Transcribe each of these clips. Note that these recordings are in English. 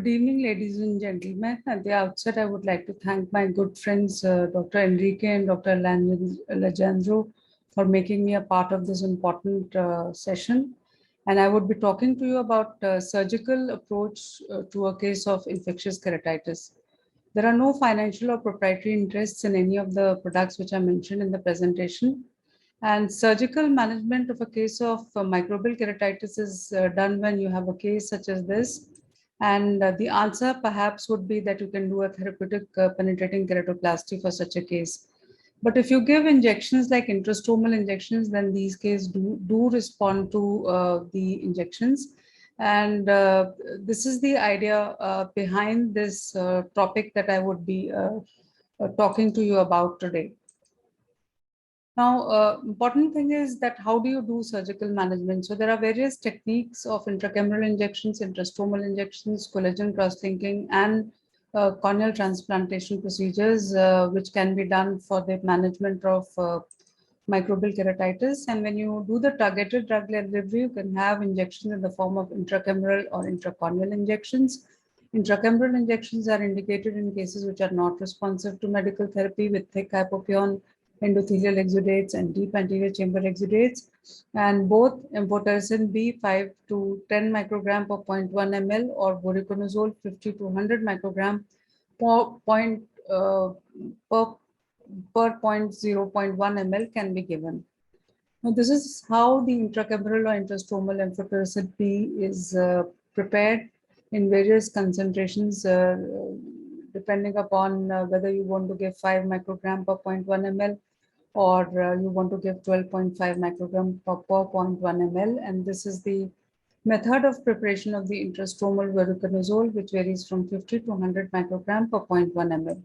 Good evening, ladies and gentlemen. At the outset, I would like to thank my good friends, Dr. Enrique and Dr. Alejandro, for making me a part of this important session. And I would be talking to you about surgical approach to a case of infectious keratitis. There are no financial or proprietary interests in any of the products which are mentioned in the presentation. And surgical management of a case of microbial keratitis is done when you have a case such as this. And the answer perhaps would be that you can do a therapeutic penetrating keratoplasty for such a case. But if you give injections like intrastomal injections, then these cases do respond to the injections. And this is the idea behind this topic that I would be talking to you about today. Now, important thing is that how do you do surgical management? So there are various techniques of intracameral injections, intrastomal injections, collagen cross-linking, and corneal transplantation procedures, which can be done for the management of microbial keratitis. And when you do the targeted drug delivery, you can have injections in the form of intracameral or intracorneal injections. Intracameral injections are indicated in cases which are not responsive to medical therapy with thick hypopyon, endothelial exudates and deep anterior chamber exudates, and both amphotericin B 5 to 10 microgram per 0.1 ml or voriconazole 50 to 100 microgram per 0.1 ml can be given. Now, this is how the intracameral or intrastomal amphotericin B is prepared in various concentrations, depending upon whether you want to give 5 microgram per 0.1 ml or you want to give 12.5 microgram per 0.1 ml. And this is the method of preparation of the intrastomal voriconazole, which varies from 50 to 100 microgram per 0.1 ml.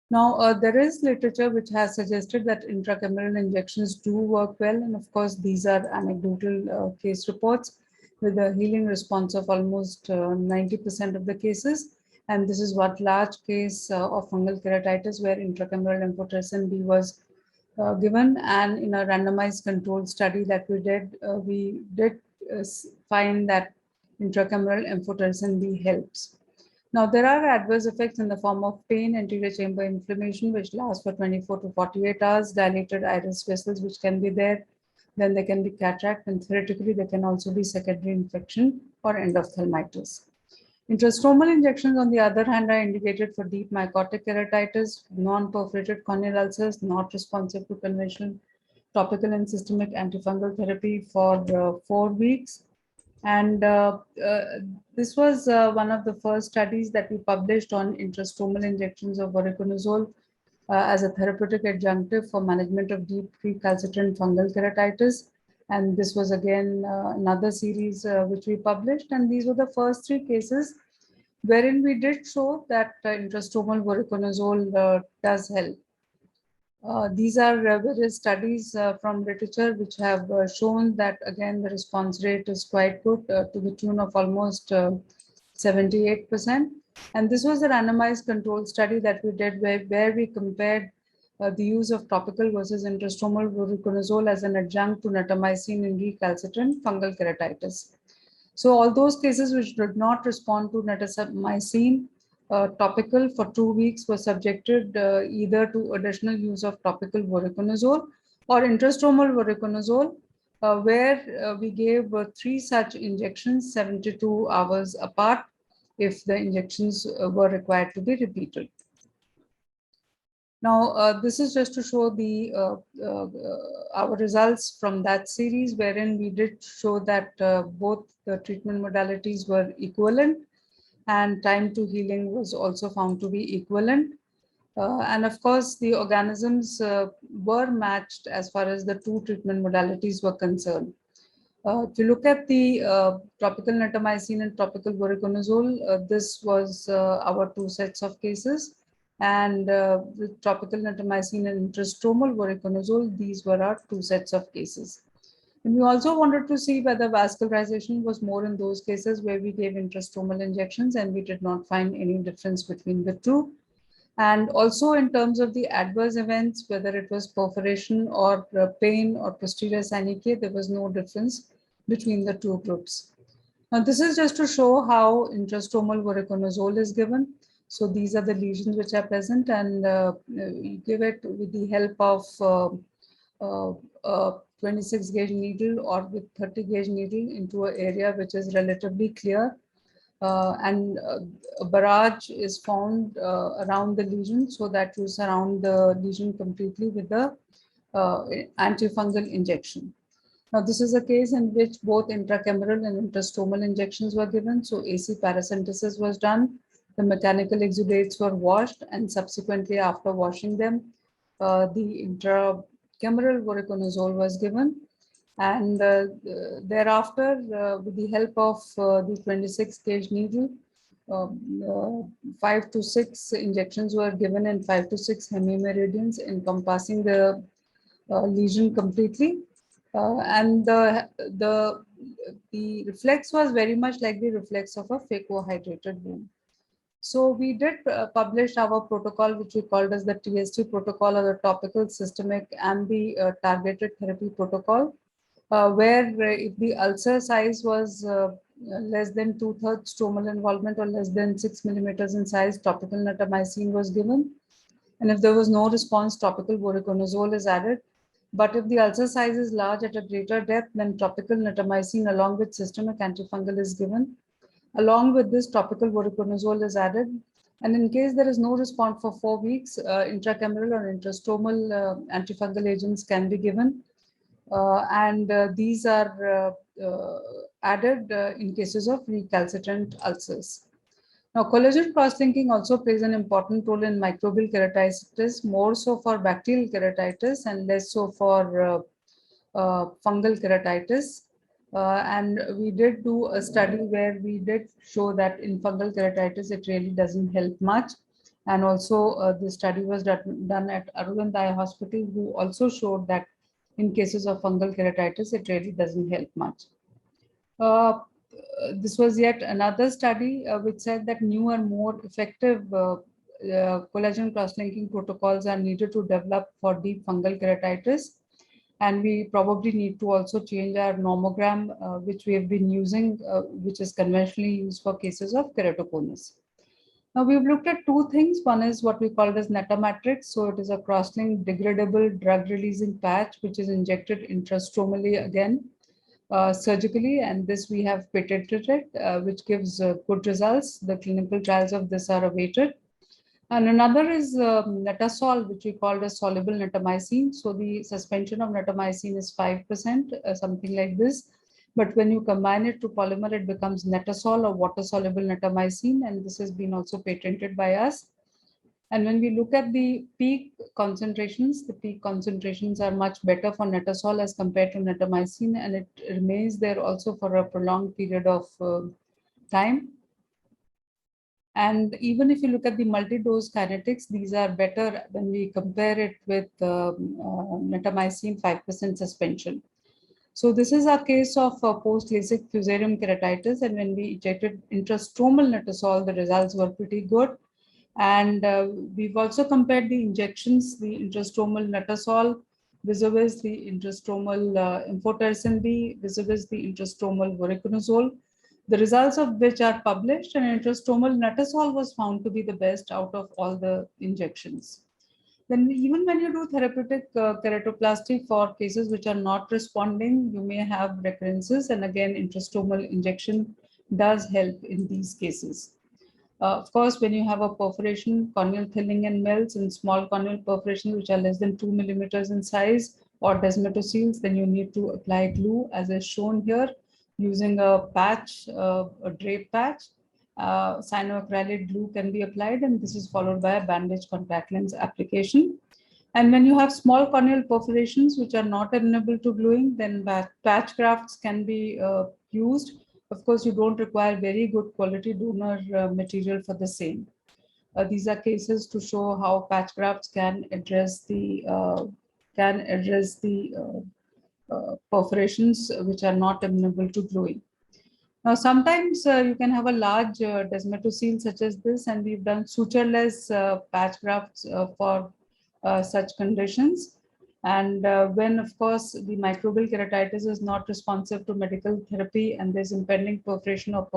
Now, there is literature which has suggested that intracameral injections do work well. And of course, these are anecdotal case reports with a healing response of almost 90% of the cases. And this is one large case of fungal keratitis where intracameral amphotericin B was given. And in a randomized controlled study that we did find that intracameral amphotericin B helps. Now, there are adverse effects in the form of pain, anterior chamber inflammation, which lasts for 24 to 48 hours, dilated iris vessels, which can be there. Then there can be cataract, and theoretically, there can also be secondary infection or endophthalmitis. Intrastomal injections, on the other hand, are indicated for deep mycotic keratitis, non-perforated corneal ulcers, not responsive to conventional topical and systemic antifungal therapy for 4 weeks. And this was one of the first studies that we published on intrastomal injections of voriconazole as a therapeutic adjunctive for management of deep recalcitrant fungal keratitis. And this was again another series which we published. And these were the first 3 cases wherein we did show that intrastomal voriconazole does help. These are various studies from literature which have shown that, again, the response rate is quite good to the tune of almost 78%. And this was a randomized controlled study that we did where we compared the use of topical versus intrastomal voriconazole as an adjunct to natamycin in recalcitrant fungal keratitis. So all those cases which did not respond to natamycin topical for 2 weeks were subjected either to additional use of topical voriconazole or intrastomal voriconazole, where we gave 3 such injections 72 hours apart if the injections were required to be repeated. Now, this is just to show the our results from that series, wherein we did show that both the treatment modalities were equivalent, and time to healing was also found to be equivalent. And of course, the organisms were matched as far as the 2 treatment modalities were concerned. If you look at the topical natamycin and topical voriconazole, this was our 2 sets of cases. And with topical natamycin and intrastomal voriconazole, these were our 2 sets of cases. And we also wanted to see whether vascularization was more in those cases where we gave intrastomal injections, and we did not find any difference between the 2. And also in terms of the adverse events, whether it was perforation or pain or posterior synechia, there was no difference between the 2 groups. Now, this is just to show how intrastomal voriconazole is given. So these are the lesions which are present, and you give it with the help of a 26 gauge needle or with 30 gauge needle into an area which is relatively clear. And a barrage is found around the lesion so that you surround the lesion completely with the antifungal injection. Now, this is a case in which both intracameral and intrastomal injections were given. So AC paracentesis was done. The mechanical exudates were washed, and subsequently after washing them, the intracameral voriconazole was given. And thereafter, with the help of the 26 gauge needle, 5 to 6 injections were given in 5 to 6 hemimeridians encompassing the lesion completely. And the reflex was very much like the reflex of a phacohydrated wound. So we did publish our protocol, which we called as the TST protocol, or the topical systemic and the targeted therapy protocol, where if the ulcer size was less than 2/3 stromal involvement or less than 6 millimeters in size, topical natamycin was given. And if there was no response, topical voriconazole is added. But if the ulcer size is large at a greater depth, then topical natamycin along with systemic antifungal is given. Along with this, topical voriconazole is added. And in case there is no response for 4 weeks, intracameral or intrastomal antifungal agents can be given. And these are added in cases of recalcitrant ulcers. Now, collagen cross-linking also plays an important role in microbial keratitis, more so for bacterial keratitis and less so for fungal keratitis. And we did do a study where we did show that in fungal keratitis, it really doesn't help much. And also the study was done at Aravind Eye Hospital, who also showed that in cases of fungal keratitis, it really doesn't help much. This was yet another study which said that newer, more effective collagen cross-linking protocols are needed to develop for deep fungal keratitis. And we probably need to also change our nomogram, which we have been using, which is conventionally used for cases of keratoconus. Now we've looked at two things. One is what we call as Netamatrix. So it is a cross-linked degradable drug-releasing patch, which is injected intrastromally again surgically, and this we have patented it, which gives good results. The clinical trials of this are awaited. And another is Netasol, which we called as soluble netamycin. So the suspension of netamycin is 5%, something like this. But when you combine it to polymer, it becomes Netasol or water-soluble netamycin, and this has been also patented by us. And when we look at the peak concentrations are much better for Netasol as compared to netamycin, and it remains there also for a prolonged period of time. And even if you look at the multi-dose kinetics, these are better when we compare it with netamycin 5% suspension. So this is a case of post-LASIK fusarium keratitis, and when we injected intrastromal Netasol, the results were pretty good. And we've also compared the injections, the intrastromal Netasol vis-a-vis the intrastromal amphotericin B vis-a-vis the intrastromal voriconazole, the results of which are published, and intrastromal Netasol was found to be the best out of all the injections. Then even when you do therapeutic keratoplasty for cases which are not responding, you may have recurrences, and again, intrastromal injection does help in these cases. Of course, when you have a perforation, corneal thinning and melts in small corneal perforations which are less than 2 millimeters in size or desmatoseals, then you need to apply glue as is shown here using a patch, a drape patch. Cyanoacrylate glue can be applied, and this is followed by a bandage contact lens application. And when you have small corneal perforations which are not amenable to gluing, then patch grafts can be used. Of course, you don't require very good quality donor material for the same. These are cases to show how patch grafts can address the perforations which are not amenable to gluing. Now, sometimes you can have a large desmetoscele such as this, and we've done sutureless patch grafts for such conditions. And when, of course, the microbial keratitis is not responsive to medical therapy and there's impending perforation or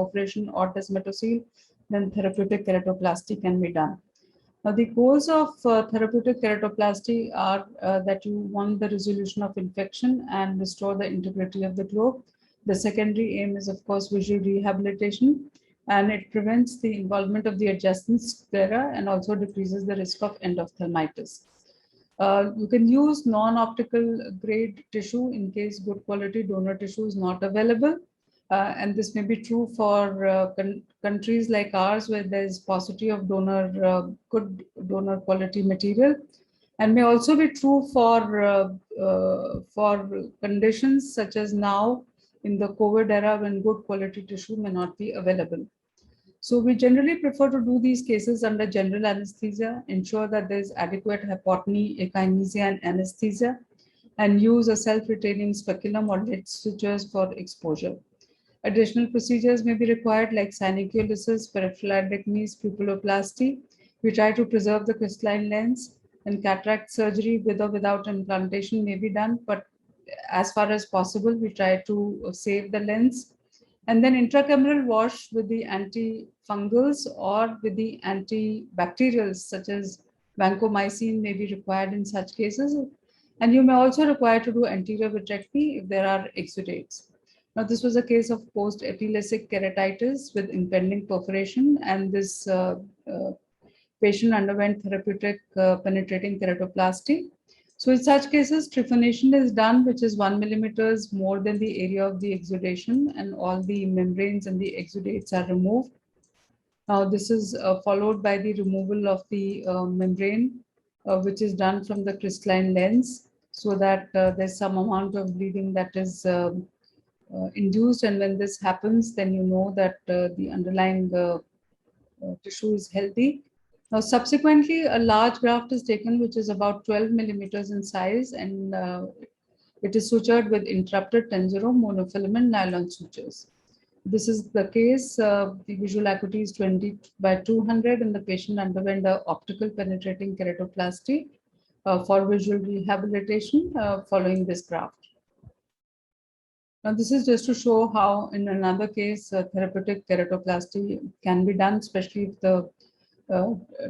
desmetocele, then therapeutic keratoplasty can be done. Now, the goals of therapeutic keratoplasty are that you want the resolution of infection and restore the integrity of the globe. The secondary aim is, of course, visual rehabilitation, and it prevents the involvement of the adjacent sclera and also decreases the risk of endophthalmitis. You can use non-optical grade tissue in case good quality donor tissue is not available. And this may be true for countries like ours where there is paucity of good donor quality material, and may also be true for conditions such as now in the COVID era when good quality tissue may not be available. So we generally prefer to do these cases under general anesthesia, ensure that there is adequate hypotony, echinacea, and anesthesia, and use a self-retaining speculum or lead sutures for exposure. Additional procedures may be required like synechiolisis, peripheroidectomies, pupilloplasty. We try to preserve the crystalline lens, and cataract surgery with or without implantation may be done, but as far as possible, we try to save the lens. And then intracameral wash with the antifungals or with the antibacterials such as vancomycin may be required in such cases. And you may also require to do anterior vitrectomy if there are exudates. Now, this was a case of post-epileptic keratitis with impending perforation, and this patient underwent therapeutic penetrating keratoplasty. So in such cases, trephonation is done, which is 1 millimeters more than the area of the exudation, and all the membranes and the exudates are removed. Now, this is followed by the removal of the membrane, which is done from the crystalline lens, so that there's some amount of bleeding that is induced. And when this happens, then you know that the underlying tissue is healthy. Now, subsequently, a large graft is taken, which is about 12 millimeters in size, and it is sutured with interrupted Tensero monofilament nylon sutures. This is the case. The visual acuity is 20 by 200, and the patient underwent the optical penetrating keratoplasty for visual rehabilitation following this graft. Now, this is just to show how, in another case, therapeutic keratoplasty can be done, especially if the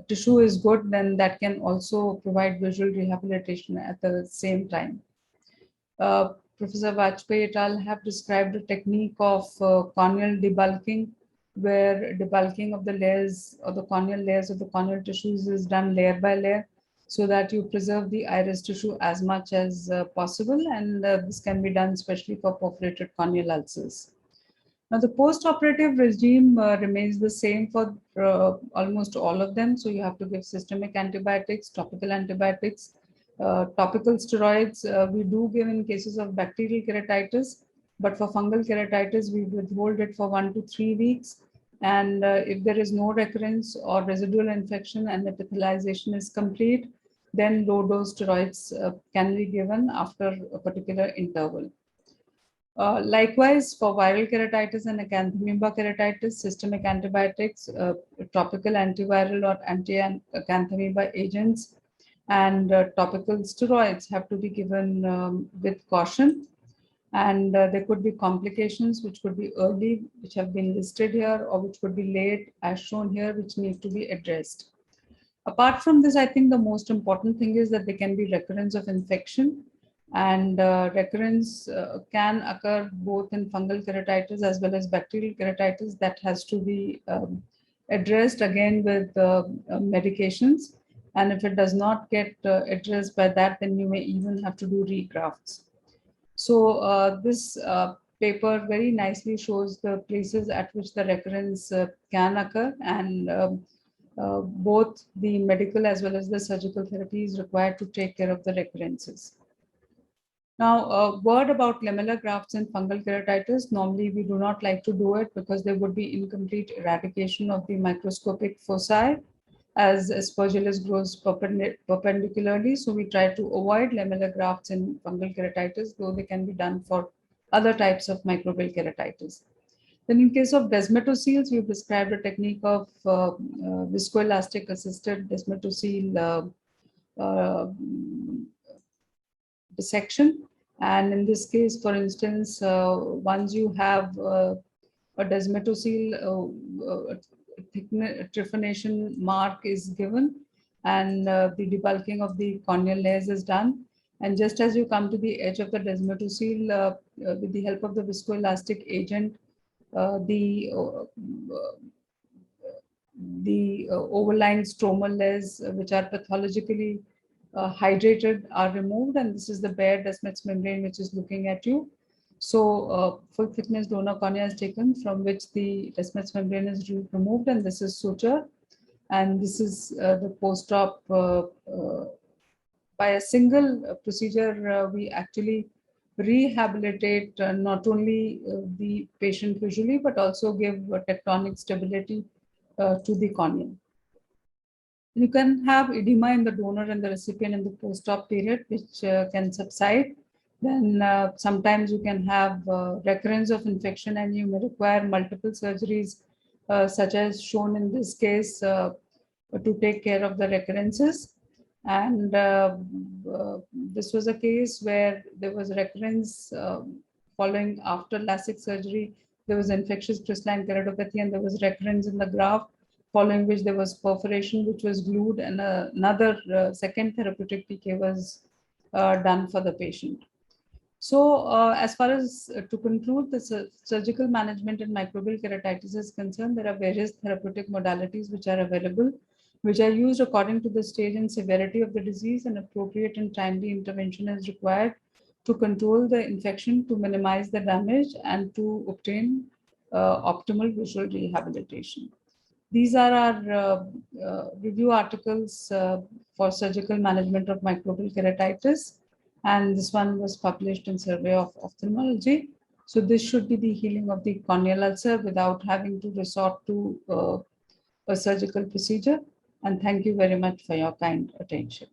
tissue is good, then that can also provide visual rehabilitation at the same time. Professor Vajpayee et al. Have described a technique of corneal debulking, where debulking of the layers or the corneal layers of the corneal tissues is done layer by layer, so that you preserve the iris tissue as much as possible, and this can be done especially for perforated corneal ulcers. Now, the post-operative regime remains the same for almost all of them. So you have to give systemic antibiotics, topical antibiotics, topical steroids. We do give in cases of bacterial keratitis, but for fungal keratitis, we withhold it for 1 to 3 weeks. And if there is no recurrence or residual infection and epithelialization is complete, then low-dose steroids can be given after a particular interval. Likewise, for viral keratitis and acanthamoeba keratitis, systemic antibiotics, topical antiviral or anti-acanthamoeba agents, and topical steroids have to be given with caution. And there could be complications which could be early, which have been listed here, or which could be late, as shown here, which need to be addressed. Apart from this, I think the most important thing is that there can be recurrence of infection, and recurrence can occur both in fungal keratitis as well as bacterial keratitis. That has to be addressed again with medications. And if it does not get addressed by that, then you may even have to do regrafts. So this paper very nicely shows the places at which the recurrence can occur, and both the medical as well as the surgical therapy is required to take care of the recurrences. Now, a word about lamellar grafts in fungal keratitis. Normally, we do not like to do it because there would be incomplete eradication of the microscopic foci as aspergillus grows perpendicularly. So we try to avoid lamellar grafts in fungal keratitis, though they can be done for other types of microbial keratitis. Then in case of desmetoceles, we've described a technique of viscoelastic assisted desmetocele dissection. And in this case, for instance, once you have a desmetocele trephination mark is given, and the debulking of the corneal layers is done. And just as you come to the edge of the desmetocele, with the help of the viscoelastic agent, the overlying stromal layers, which are pathologically hydrated, are removed, and this is the bare Descemet's membrane which is looking at you. So full thickness donor cornea is taken, from which the Descemet's membrane is removed, and this is suture. And this is the post-op. By a single procedure, we actually rehabilitate not only the patient visually, but also give tectonic stability to the cornea. You can have edema in the donor and the recipient in the post-op period, which can subside. Then sometimes you can have recurrence of infection, and you may require multiple surgeries, such as shown in this case, to take care of the recurrences. And this was a case where there was recurrence following after LASIK surgery. There was infectious crystalline keratopathy, and there was recurrence in the graft, following which there was perforation, which was glued, and another second therapeutic TK was done for the patient. So as far as to conclude, the surgical management in microbial keratitis is concerned, there are various therapeutic modalities which are available, which are used according to the stage and severity of the disease, and appropriate and timely intervention is required to control the infection, to minimize the damage, and to obtain optimal visual rehabilitation. These are our review articles for surgical management of microbial keratitis, and this one was published in Survey of Ophthalmology. So this should be the healing of the corneal ulcer without having to resort to a surgical procedure. And thank you very much for your kind attention.